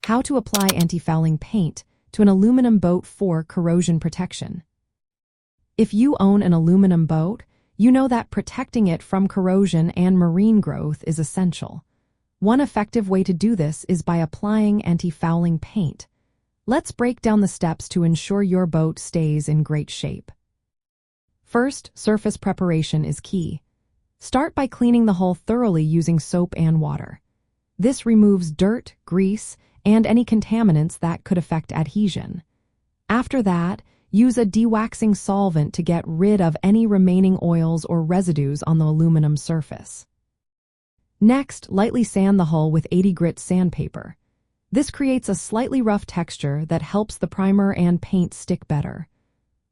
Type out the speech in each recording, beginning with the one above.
How to apply anti-fouling paint to an aluminum boat for corrosion protection. If you own an aluminum boat, you know that protecting it from corrosion and marine growth is essential. One effective way to do this is by applying anti-fouling paint. Let's break down the steps to ensure your boat stays in great shape. First, surface preparation is key. Start by cleaning the hull thoroughly using soap and water. This removes dirt, grease, and any contaminants that could affect adhesion. After that, use a dewaxing solvent to get rid of any remaining oils or residues on the aluminum surface. Next, lightly sand the hull with 80 grit sandpaper. This creates a slightly rough texture that helps the primer and paint stick better.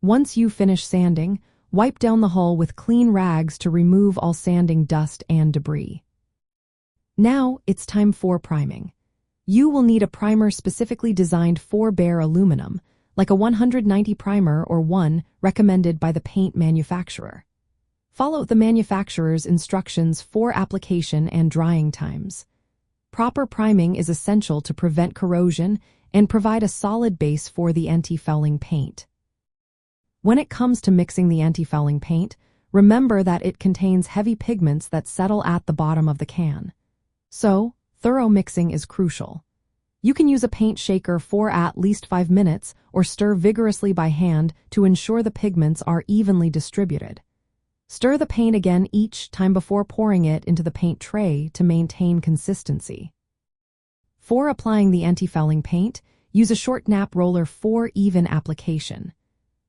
Once you finish sanding, wipe down the hull with clean rags to remove all sanding dust and debris. Now, it's time for priming. You will need a primer specifically designed for bare aluminum, like a 190 primer or one recommended by the paint manufacturer. Follow the manufacturer's instructions for application and drying times. Proper priming is essential to prevent corrosion and provide a solid base for the anti-fouling paint. When it comes to mixing the anti-fouling paint, remember that it contains heavy pigments that settle at the bottom of the can. So, thorough mixing is crucial. You can use a paint shaker for at least 5 minutes or stir vigorously by hand to ensure the pigments are evenly distributed. Stir the paint again each time before pouring it into the paint tray to maintain consistency. For applying the anti-fouling paint, use a short nap roller for even application.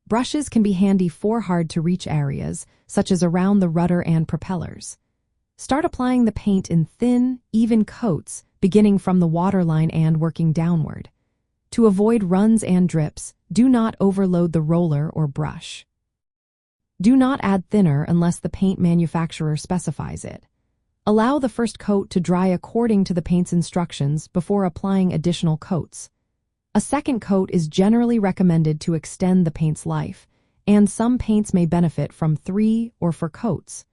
Brushes can be handy for hard-to-reach areas, such as around the rudder and propellers. Start applying the paint in thin, even coats, beginning from the waterline and working downward. To avoid runs and drips, do not overload the roller or brush. Do not add thinner unless the paint manufacturer specifies it. Allow the first coat to dry according to the paint's instructions before applying additional coats. A second coat is generally recommended to extend the paint's life, and some paints may benefit from 3 or 4 coats.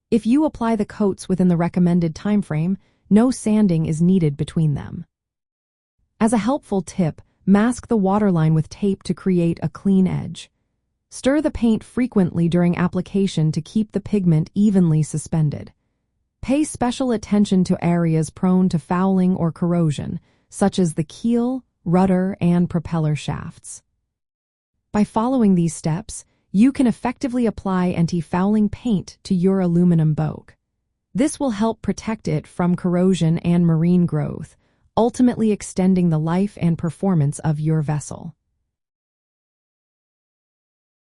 If you apply the coats within the recommended time frame, no sanding is needed between them. As a helpful tip, mask the waterline with tape to create a clean edge. Stir the paint frequently during application to keep the pigment evenly suspended. Pay special attention to areas prone to fouling or corrosion, such as the keel, rudder, and propeller shafts. By following these steps, you can effectively apply anti-fouling paint to your aluminum boat. This will help protect it from corrosion and marine growth, ultimately extending the life and performance of your vessel.